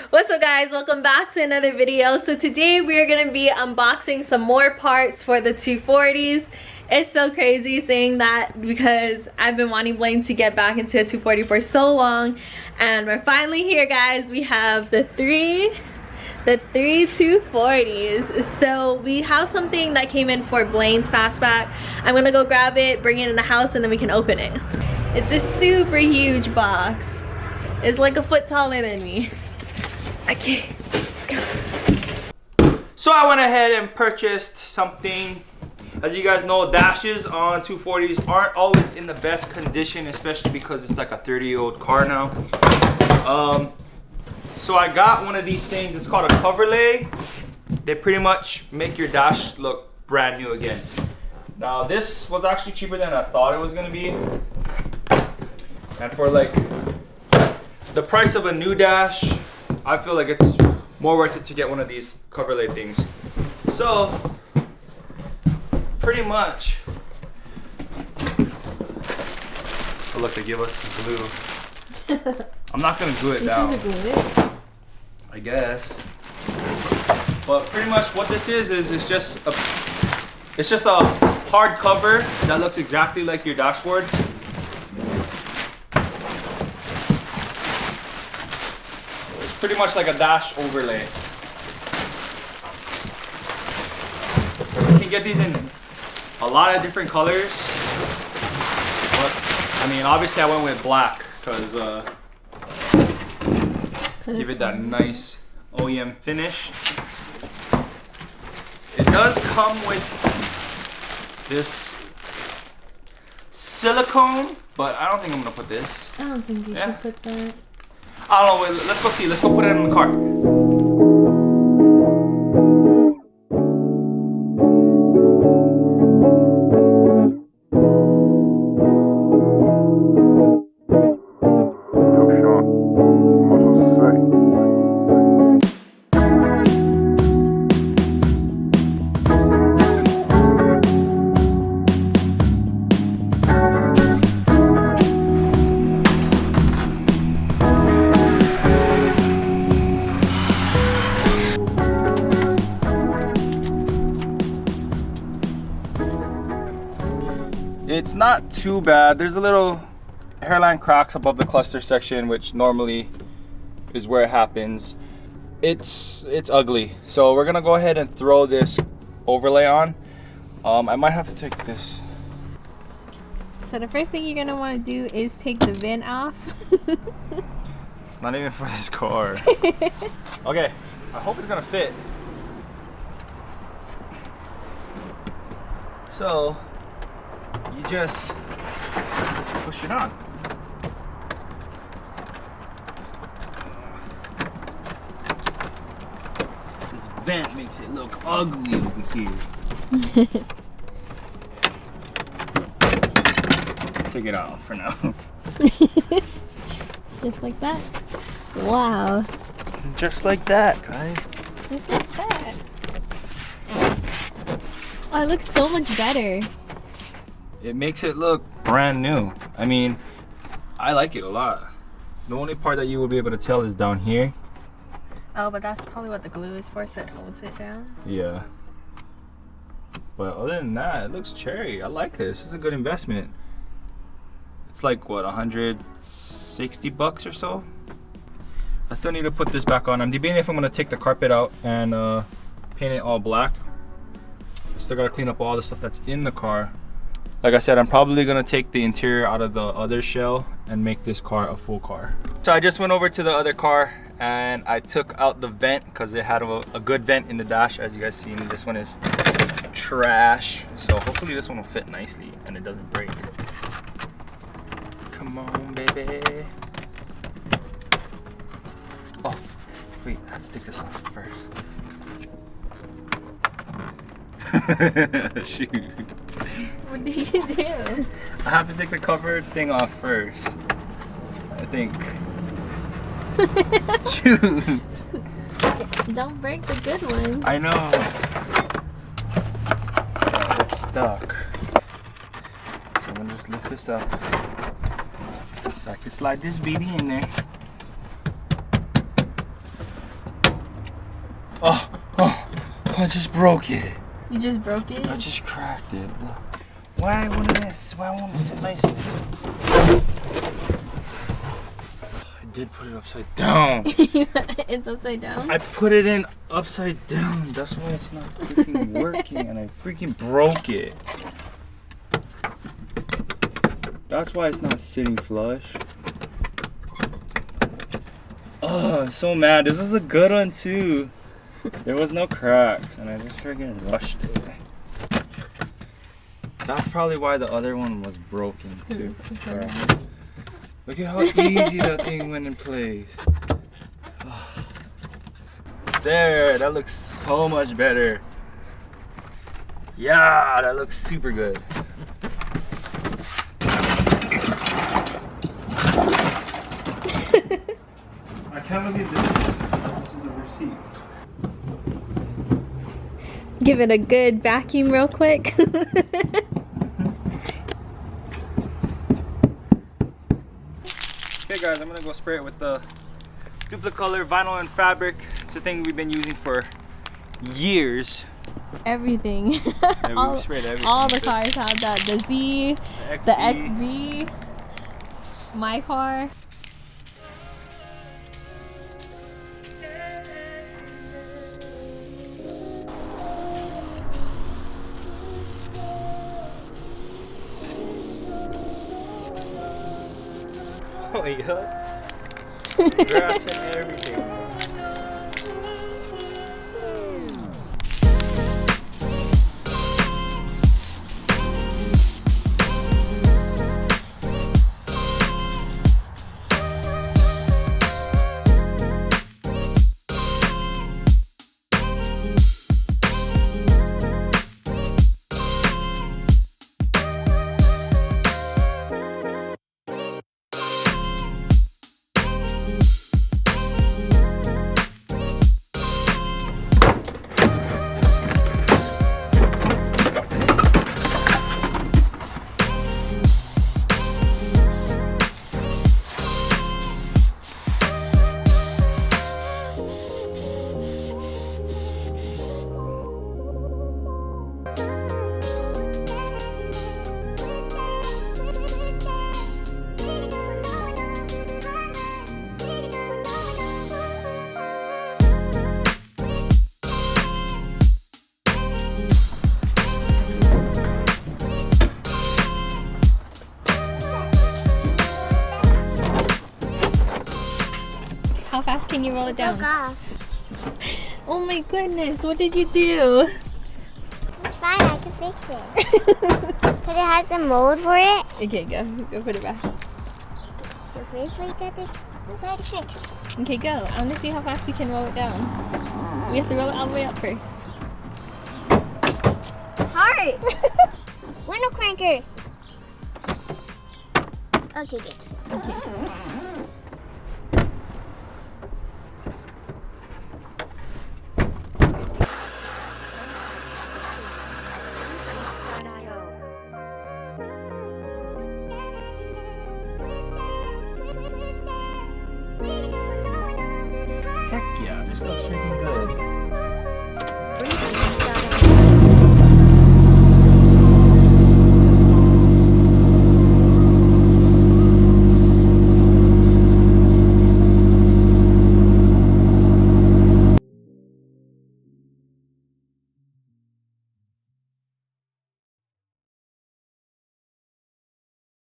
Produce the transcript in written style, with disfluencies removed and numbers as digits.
What's up guys, welcome back to another video. So today we are going to be unboxing some more parts for the 240s. It's so crazy saying that because I've been wanting Blaine to get back into a 240 for so long, and we're finally here guys. We have the three 240s. So we have something that came in for Blaine's fastback. I'm gonna go grab it, bring it in the house, and then we can open it. It's a super huge box. It's like a foot taller than me. Okay, let's go. So I went ahead and purchased something. As you guys know, dashes on 240s aren't always in the best condition, especially because it's like a 30-year-old car now. So I got one of these things. It's called a cover lay. They pretty much make your dash look brand new again. Now this was actually cheaper than I thought it was gonna be. And for like the price of a new dash, I feel like it's more worth it to get one of these cover lay things. So, pretty much. Oh look, they give us glue. I'm not gonna glue it down. Glue it? I guess. But pretty much what this is it's just a hard cover that looks exactly like your dashboard. Pretty much like a dash overlay. You can get these in a lot of different colors. But, I mean, obviously I went with black because give it that nice OEM finish. It does come with this silicone, but I don't think I'm gonna put this. I don't think you should put that. I don't know, wait, let's go see. Let's go put it in the car. Yo, Sean, what am I supposed to say? It's not too bad. There's a little hairline cracks above the cluster section, which normally is where it happens. It's ugly. So we're gonna go ahead and throw this overlay on. I might have to take this. So the first thing you're gonna want to do is take the VIN off. It's not even for this car. Okay, I hope it's gonna fit. So you just push it on. This vent makes it look ugly over here. Take it out for now. Just like that. Wow. Just like that, guys. Just like that. Oh, it looks so much better. It makes it look brand new. I mean, I like it a lot. The only part that you will be able to tell is down here. Oh, but that's probably what the glue is for, so it holds it down. Yeah. But other than that, it looks cherry. I like this. This is a good investment. It's like, what, 160 bucks or so? I still need to put this back on. I'm debating if I'm going to take the carpet out and paint it all black. I still got to clean up all the stuff that's in the car. Like I said, I'm probably gonna take the interior out of the other shell and make this car a full car. So I just went over to the other car and I took out the vent because it had a good vent in the dash. As you guys seen, this one is trash. So hopefully this one will fit nicely and it doesn't break. Come on, baby. Oh, wait, I have to take this off first. Shoot. What did you do? I have to take the cover thing off first, I think. Shoot. Don't break the good one. I know. Oh, it's stuck. So I'm gonna just lift this up so I can slide this baby in there. Oh, I just broke it. You just broke it? I just cracked it. Why won't this? Why won't it sit nice? I did put it upside down. It's upside down? I put it in upside down. That's why it's not freaking working, and I freaking broke it. That's why it's not sitting flush. Oh, I'm so mad. This is a good one too. There was no cracks, and I just freaking rushed it. That's probably why the other one was broken too. Look at how easy that thing went in place. There, that looks so much better. Yeah, that looks super good. I can't believe this is the receipt. Give it a good vacuum real quick. Okay guys, I'm gonna go spray it with the Duplicolor vinyl and fabric. It's a thing we've been using for years. Everything. Yeah, we sprayed everything. All the cars have that. The Z, the XB, my car. Oh my god. Grass and everything. How fast can you roll it down? Broke off. Oh my goodness, what did you do? It's fine, I can fix it. Because it has the mold for it. Okay, go put it back. So first we got it's already fixed. Okay, go. I want to see how fast you can roll it down. We have to roll it all the way up first. It's hard. Window crankers. Okay, good. Heck yeah, this looks freaking good.